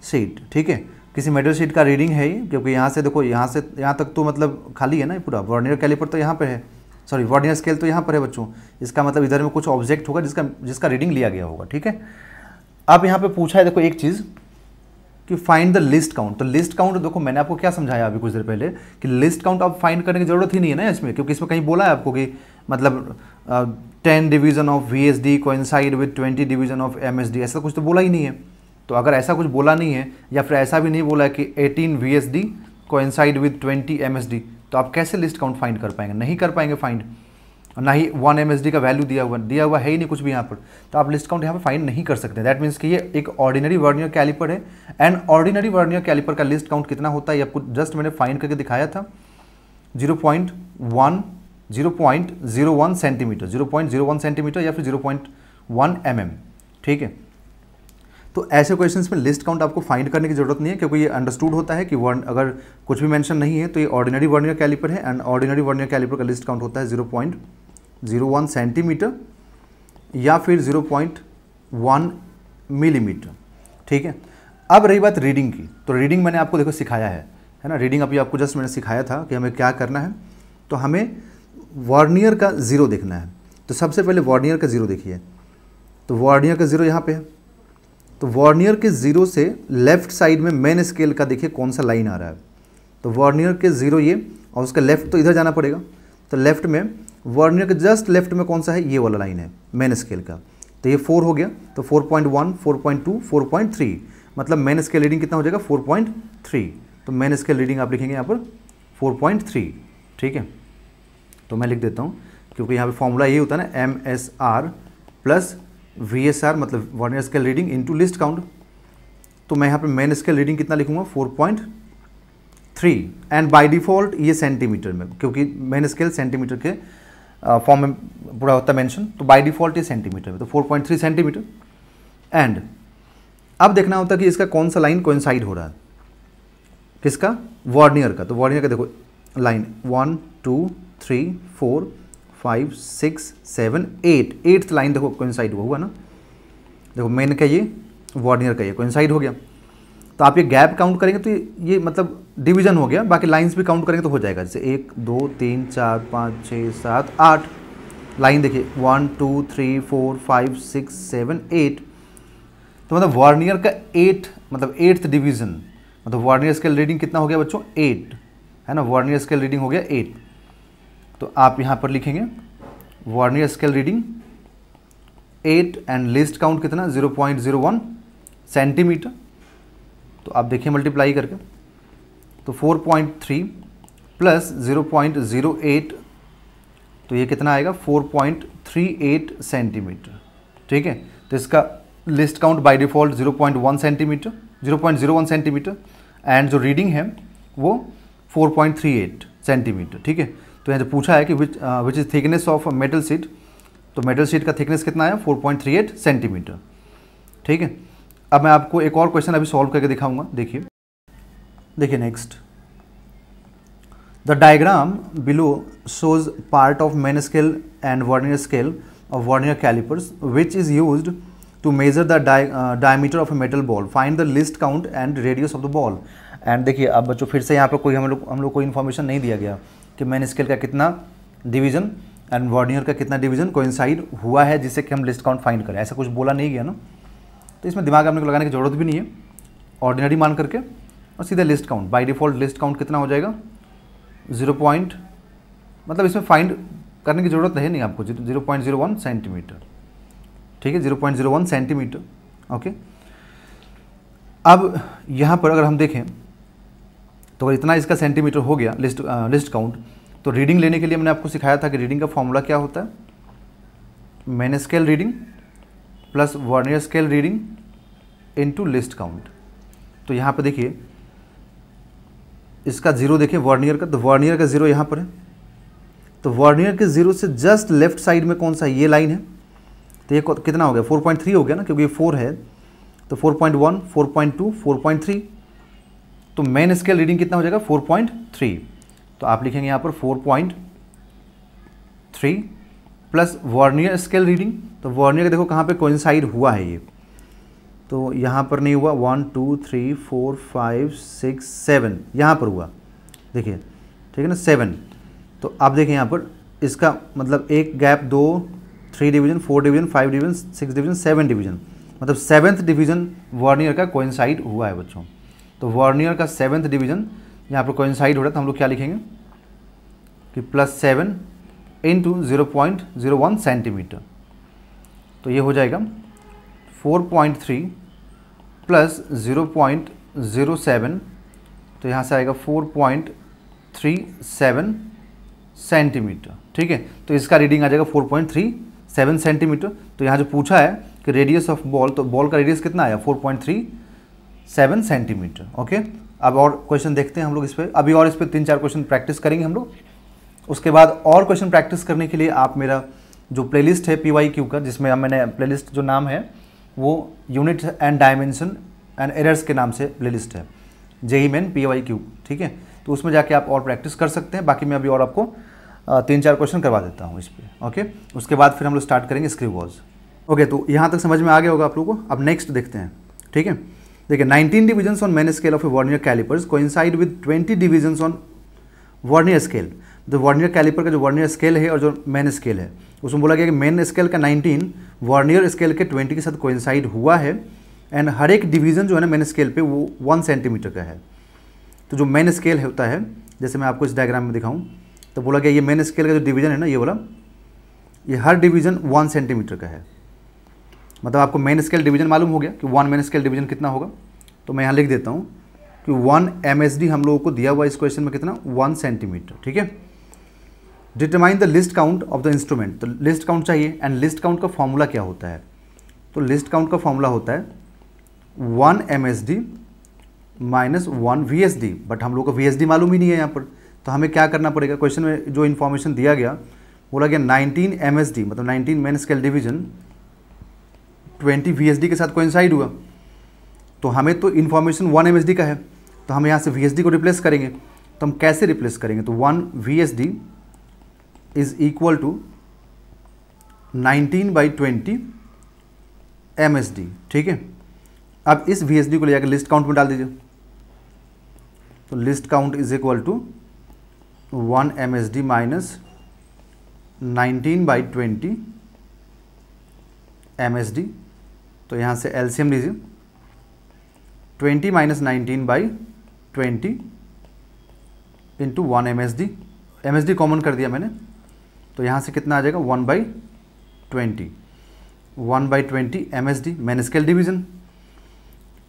sheet। ठीक है, किसी मेटल शीट का रीडिंग है ये, क्योंकि यहाँ से देखो यहाँ से यहाँ तक तो मतलब खाली है ना, पूरा वर्नियर कैलिपर तो यहाँ पे है, सॉरी वर्नियर स्केल तो यहाँ पर है बच्चों। इसका मतलब इधर में कुछ ऑब्जेक्ट होगा जिसका रीडिंग लिया गया होगा, ठीक है। अब यहाँ पे पूछा है देखो एक चीज़ कि फाइंड द लिस्ट काउंट। तो लिस्ट काउंट देखो मैंने आपको क्या समझाया अभी कुछ देर पहले कि लिस्ट काउंट आप फाइंड करने की जरूरत ही नहीं है ना इसमें, क्योंकि इसमें कहीं बोला है आपको कि मतलब 10 division of VSD coincide with 20 division of MSD, ऐसा कुछ तो बोला ही नहीं है। तो अगर ऐसा कुछ बोला नहीं है या फिर ऐसा भी नहीं बोला है कि 18 VSD कोइंसाइड विद 20 MSD, तो आप कैसे लिस्ट काउंट फाइंड कर पाएंगे? नहीं कर पाएंगे फाइंड। ना ही 1 MSD का वैल्यू दिया हुआ है ही नहीं कुछ भी यहाँ पर, तो आप लिस्ट काउंट यहाँ पर फाइंड नहीं कर सकते। दैट मीन्स कि ये एक ऑर्डिनरी वर्नियर कैलिपर है। एंड ऑर्डिनरी वर्नियर कैलिपर का लिस्ट काउंट कितना होता है ये आपको जस्ट मैंने फाइंड करके दिखाया था, 0.01 सेंटीमीटर, 0.01 सेंटीमीटर या फिर 0.1 mm। ठीक है, तो ऐसे क्वेश्चंस में लिस्ट काउंट आपको फाइंड करने की जरूरत नहीं है, क्योंकि ये अंडरस्टूड होता है कि अगर कुछ भी मेंशन नहीं है तो ये ऑर्डिनरी वर्नियर कैलिपर है। एंड ऑर्डिनरी वर्नियर कैलिपर का लिस्ट काउंट होता है 0.01 सेंटीमीटर या फिर 0.1 मिलीमीटर। ठीक है, अब रही बात रीडिंग की, तो रीडिंग मैंने आपको देखो सिखाया है ना। रीडिंग अभी आपको जस्ट मैंने सिखाया था कि हमें क्या करना है। तो हमें वर्नियर का ज़ीरो देखना है। तो सबसे पहले वर्नियर का ज़ीरो देखिए, तो वर्नियर का ज़ीरो यहाँ पे है। तो वर्नियर के ज़ीरो से लेफ्ट साइड में मेन स्केल का देखिए कौन सा लाइन आ रहा है। तो वर्नियर के ज़ीरो ये, और उसका लेफ्ट तो इधर जाना पड़ेगा। तो लेफ्ट में वर्नियर के जस्ट लेफ्ट में कौन सा है, ये वाला लाइन है मेन स्केल का। तो ये 4 हो गया, तो 4.1, 4.2, 4.3, मतलब मेन स्केल रीडिंग कितना हो जाएगा 4.3। तो मेन स्केल रीडिंग आप लिखेंगे यहाँ पर 4.3। ठीक है, तो मैं लिख देता हूँ, क्योंकि यहाँ पे फॉर्मूला यही होता है ना, MSR प्लस VSR, मतलब vernier scale reading into least count. तो मैं यहाँ पे मेन स्केल रीडिंग कितना लिखूँगा 4.3। एंड बाय डिफ़ॉल्ट ये सेंटीमीटर में, क्योंकि मेन स्केल सेंटीमीटर के फॉर्म में पूरा होता है मेंशन, तो बाय डिफ़ॉल्ट ये सेंटीमीटर में, तो 4.3 सेंटीमीटर। एंड अब देखना होता है कि इसका कौन सा लाइन कोइंसाइड हो रहा है, किसका, वर्नियर का। तो वर्नियर का देखो लाइन 1 2 3 4 5 6 7 8, 8th लाइन देखो कोइंसाइड हुआ ना। देखो मेन का ये, वर्नियर का ये कोइंसाइड हो गया। तो आप ये गैप काउंट करेंगे तो ये मतलब डिवीजन हो गया, बाकी लाइंस भी काउंट करेंगे तो हो जाएगा। जैसे 1 2 3 4 5 6 7 8 लाइन देखिए, 1 2 3 4 5 6 7 8। तो मतलब वर्नियर का 8, मतलब 8th डिवीजन, मतलब वर्नियर स्केल रीडिंग कितना हो गया बच्चों 8, है ना। वर्नियर स्केल रीडिंग हो गया 8। तो आप यहाँ पर लिखेंगे vernier scale reading 8 and list count कितना 0.01 सेंटीमीटर। तो आप देखिए मल्टीप्लाई करके, तो 4.3 प्लस 0.08, तो ये कितना आएगा 4.38 सेंटीमीटर। ठीक है, तो इसका list count by default 0.1 centimetre, 0.01 centimetre, and जो रीडिंग है वो 4.38 सेंटीमीटर। ठीक है, तो यहाँ जो पूछा है कि which is thickness of metal sheet, तो मेटल शीट का थिकनेस कितना है 4.38 सेंटीमीटर। ठीक है, अब मैं आपको एक और क्वेश्चन अभी सॉल्व करके दिखाऊंगा। देखिए next, the diagram below shows part of main scale and vernier scale of vernier calipers which is used to measure the diameter of a metal ball. Find the list count and radius of the ball. And देखिए अब बच्चों फिर से यहाँ पर कोई हम लोग को इन्फॉर्मेशन नहीं दिया गया कि मेन स्केल का कितना डिवीजन एंड वर्नियर का कितना डिवीजन कोइंसाइड हुआ है जिससे कि हम लिस्ट काउंट फाइंड करें, ऐसा कुछ बोला नहीं गया ना। तो इसमें दिमाग आपने को लगाने की ज़रूरत भी नहीं है, ऑर्डिनरी मान करके और सीधे list count. By default list count कितना हो जाएगा 0. मतलब इसमें फाइंड करने की ज़रूरत है नहीं आपको, 0.01 सेंटीमीटर। ठीक है, 0.01 सेंटीमीटर। ओके, अब यहाँ पर अगर हम देखें तो इतना इसका सेंटीमीटर हो गया लिस्ट काउंट। तो रीडिंग लेने के लिए मैंने आपको सिखाया था कि रीडिंग का फॉर्मूला क्या होता है, main scale reading plus vernier scale reading into least count. तो यहाँ पर देखिए इसका ज़ीरो देखिए वर्नियर का, तो वर्नियर का ज़ीरो यहाँ पर है। तो वर्नियर के ज़ीरो से जस्ट लेफ्ट साइड में कौन सा ये लाइन है, तो ये कितना हो गया 4.3 हो गया ना, क्योंकि ये 4 है। तो 4.1 4.2 4.3, तो मेन स्केल रीडिंग कितना हो जाएगा 4.3। तो आप लिखेंगे यहाँ पर 4.3 प्लस वर्नियर स्केल रीडिंग। तो वर्नियर देखो कहाँ पे कोइंसाइड हुआ है ये, तो यहाँ पर नहीं हुआ, 1 2 3 4 5 6 7 यहाँ पर हुआ देखिए, ठीक है ना 7। तो आप देखें यहाँ पर इसका मतलब एक gap 2 3 division 4 division 5 division 6 division 7 division, मतलब 7th डिवीज़न वर्नियर का कोइंसाइड हुआ है बच्चों। तो वर्नियर का 7th डिवीज़न यहाँ पर कोइंसाइड हो रहा है, तो हम लोग क्या लिखेंगे कि +7 इंटू 0.01 सेंटीमीटर। तो ये हो जाएगा 4.3 प्लस 0.07, तो यहाँ से आएगा 4.37 सेंटीमीटर। ठीक है, तो इसका रीडिंग आ जाएगा 4.37 सेंटीमीटर। तो यहाँ जो पूछा है कि रेडियस ऑफ बॉल, तो बॉल का रेडियस कितना आया 4.37 सेंटीमीटर। ओके, अब और क्वेश्चन देखते हैं हम लोग इस पर। अभी और इस पर 3-4 क्वेश्चन प्रैक्टिस करेंगे हम लोग। उसके बाद और क्वेश्चन प्रैक्टिस करने के लिए आप मेरा जो प्लेलिस्ट है PYQ का, जिसमें मैंने प्लेलिस्ट जो नाम है वो unit and dimension and errors के नाम से प्लेलिस्ट है, JEE मेन PYQ। ठीक है, तो उसमें जाके आप और प्रैक्टिस कर सकते हैं। बाकी मैं अभी और आपको 3-4 क्वेश्चन करवा देता हूँ इस पर। ओके, उसके बाद फिर हम लोग स्टार्ट करेंगे स्क्रूबॉल्स। ओके, तो यहाँ तक समझ में आ गया होगा आप लोगों को। अब नेक्स्ट देखते हैं। ठीक है, देखिए 19 divisions on main scale of a vernier calipers coincide with 20 divisions on vernier scale. तो वर्नियर कैलिपर का जो वर्नियर स्केल है और जो मेन स्केल है, उसमें बोला गया कि मेन स्केल का 19 वर्नियर स्केल के 20 के साथ कोइंसाइड हुआ है, एंड हर एक डिवीज़न जो है ना मेन स्केल पे वो 1 सेंटीमीटर का है। तो जो मेन स्केल होता है, जैसे मैं आपको इस डायग्राम में दिखाऊं, तो बोला गया ये मेन स्केल का जो डिवीज़न है ना, ये वाला, ये हर डिवीज़न 1 सेंटीमीटर का है। मतलब आपको मेन स्केल डिवीज़न मालूम हो गया कि 1 मेन स्केल डिवीज़न कितना होगा। तो मैं यहाँ लिख देता हूँ कि 1 MSD हम लोगों को दिया हुआ इस क्वेश्चन में कितना, 1 सेंटीमीटर। ठीक है, determine the list count of the instrument. तो लिस्ट काउंट चाहिए, एंड लिस्ट काउंट का फॉर्मूला क्या होता है? तो लिस्ट काउंट का फॉर्मूला होता है 1 MSD माइनस 1 VSD। बट हम लोग को VSD मालूम ही नहीं है यहाँ पर, तो हमें क्या करना पड़ेगा? क्वेश्चन में जो इन्फॉर्मेशन दिया गया, बोला गया 19 MSD मतलब 19 मेन स्केल डिवीजन 20 VSD के साथ कोइंसाइड हुआ। तो हमें तो इन्फॉर्मेशन 1 MSD का है, तो हम यहाँ से VSD को रिप्लेस करेंगे। तो हम कैसे रिप्लेस करेंगे? तो 1 VSD is equal to 19/20 MSD। ठीक है, अब इस VSD को ले जाकर लिस्ट काउंट में डाल दीजिए। तो least count is equal to 1 MSD minus 19/20 MSD। तो यहाँ से LCM लीजिए, 20 minus 19/20 into 1 MSD। MSD common कर दिया मैंने, तो यहाँ से कितना आ जाएगा 1/20 1/20 MSD main scale division.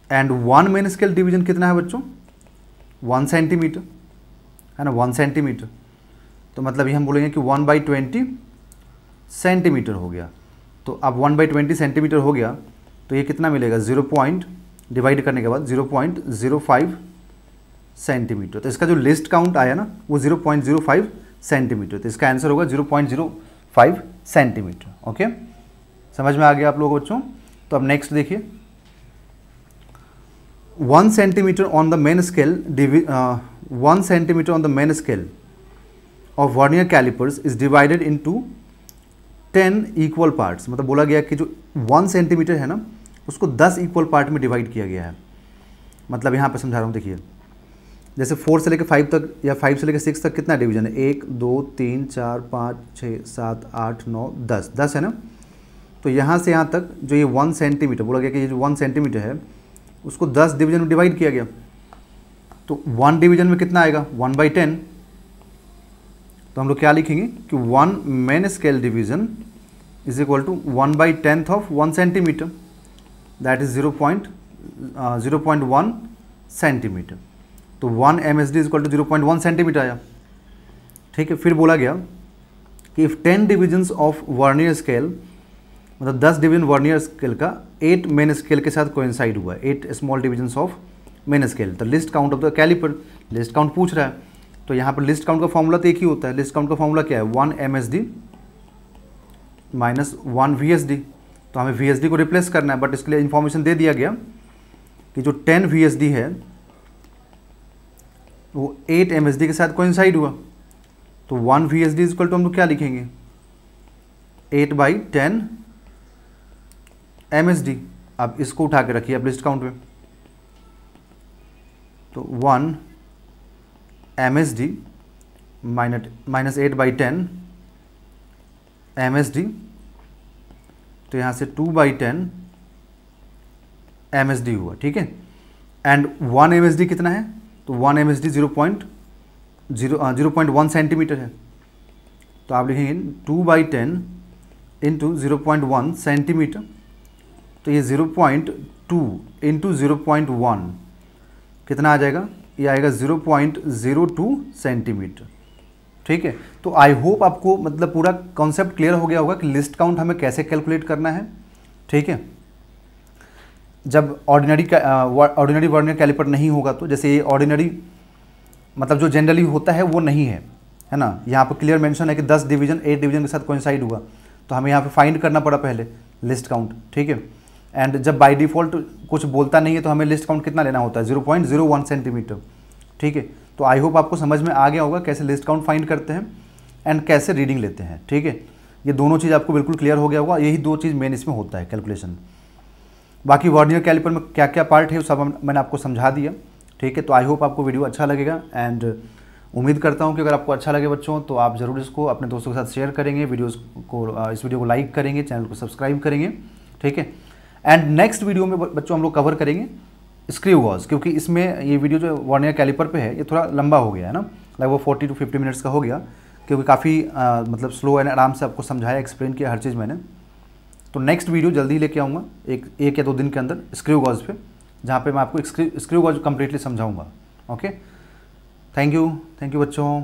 And 1 main scale division कितना है बच्चों? 1 सेंटीमीटर है ना, 1 सेंटीमीटर। तो मतलब ये हम बोलेंगे कि 1/20 सेंटीमीटर हो गया। तो अब 1/20 सेंटीमीटर हो गया, तो ये कितना मिलेगा? 0 डिवाइड करने के बाद 0.05 सेंटीमीटर। तो इसका जो लिस्ट काउंट आया ना वो 0.05 सेंटीमीटर। तो इसका आंसर होगा 0.05 सेंटीमीटर। ओके, समझ में आ गया आप लोगों बच्चों? तो अब नेक्स्ट देखिए, 1 centimetre on the main scale 1 centimetre on the main scale of vernier calipers is divided into 10 equal parts. मतलब बोला गया कि जो 1 सेंटीमीटर है ना उसको 10 इक्वल पार्ट में डिवाइड किया गया है। मतलब यहाँ पे समझा रहा हूँ, देखिए जैसे 4 से लेकर 5 तक या 5 से लेकर 6 तक कितना डिवीजन है? 1 2 3 4 5 6 7 8 9 10 10 है ना। तो यहाँ से यहाँ तक जो ये 1 सेंटीमीटर बोला गया कि ये जो 1 सेंटीमीटर है उसको 10 डिवीजन में डिवाइड किया गया। तो 1 डिवीजन में कितना आएगा? 1/10। तो हम लोग क्या लिखेंगे कि 1 main scale division is equal to 1/10 of 1 centimetre, that is 0.1 centimetre. तो 1 MSD is equal to 0.1 centimetre आया। ठीक है, फिर बोला गया कि if 10 divisions of vernier scale, मतलब 10 डिवीजन वर्नियर स्केल का 8 मेन स्केल के साथ कोइंसाइड हुआ है, 8 small divisions of main scale. तो least count of the calliper, least count पूछ रहा है। तो यहाँ पर लिस्ट काउंट का फॉर्मूला तो एक ही होता है। लिस्ट काउंट का फॉर्मूला क्या है? 1 MSD माइनस 1 VSD। तो हमें VSD को रिप्लेस करना है, बट इसके लिए इंफॉर्मेशन दे दिया गया कि जो 10 VSD है वो 8 MSD के साथ कोइंसाइड हुआ। तो 1 VSD इज इक्वल टू हम लोग क्या लिखेंगे? 8/10 MSD। अब इसको उठा के रखिए आप लिस्ट काउंट में। तो 1 MSD माइनस 8/10 MSD। तो यहाँ से 2/10 MSD हुआ, ठीक है। एंड 1 MSD कितना है, तो 1 MSD 0.1 सेंटीमीटर है, तो आप लिखेंगे 2/10 इंटू 0.1 सेंटीमीटर, तो ये 0.2 इंटू 0.1 कितना आ जाएगा, ये आएगा 0.02 सेंटीमीटर, ठीक है। तो आई होप आपको मतलब पूरा कॉन्सेप्ट क्लियर हो गया होगा कि लिस्ट काउंट हमें कैसे कैलकुलेट करना है, ठीक है। जब ऑर्डिनरी वर्नियर कैलिपर नहीं होगा, तो जैसे ये ऑर्डिनरी मतलब जो जनरली होता है वो नहीं है ना, यहाँ पर क्लियर मेंशन है कि 10 डिवीजन 8 डिवीजन के साथ कोइंसाइड हुआ, तो हमें यहाँ पे फाइंड करना पड़ा पहले लिस्ट काउंट, ठीक है। एंड जब बाय डिफ़ॉल्ट कुछ बोलता नहीं है तो हमें लिस्ट काउंट कितना लेना होता है, 0.01 सेंटीमीटर, ठीक है। तो आई होप आपको समझ में आ गया होगा कैसे लिस्ट काउंट फाइंड करते हैं एंड कैसे रीडिंग लेते हैं, ठीक है। ये दोनों चीज़ आपको बिल्कुल क्लियर हो गया होगा, यही 2 चीज़ मेन इसमें होता है कैलकुलेशन। बाकी वर्नियर कैलिपर में क्या क्या पार्ट है वो सब मैंने आपको समझा दिया, ठीक है। तो आई होप आपको वीडियो अच्छा लगेगा एंड उम्मीद करता हूँ कि अगर आपको अच्छा लगे बच्चों तो आप ज़रूर इसको अपने दोस्तों के साथ शेयर करेंगे, इस वीडियो को लाइक करेंगे, चैनल को सब्सक्राइब करेंगे, ठीक है। एंड नेक्स्ट वीडियो में बच्चों हम लोग कवर करेंगे स्क्रू गॉज, क्योंकि इसमें ये वीडियो जो वर्नियर कैलिपर पे है ये थोड़ा लंबा हो गया है ना, लगभग 40 to 50 मिनट्स का हो गया, क्योंकि काफ़ी मतलब स्लो एंड आराम से आपको समझाया, एक्सप्लेन किया हर चीज़ मैंने। तो नेक्स्ट वीडियो जल्दी लेके आऊँगा एक या 2 दिन के अंदर स्क्रू गॉज पे, जहाँ पे मैं आपको स्क्रू गॉज कम्प्लीटली समझाऊँगा। ओके, थैंक यू बच्चों।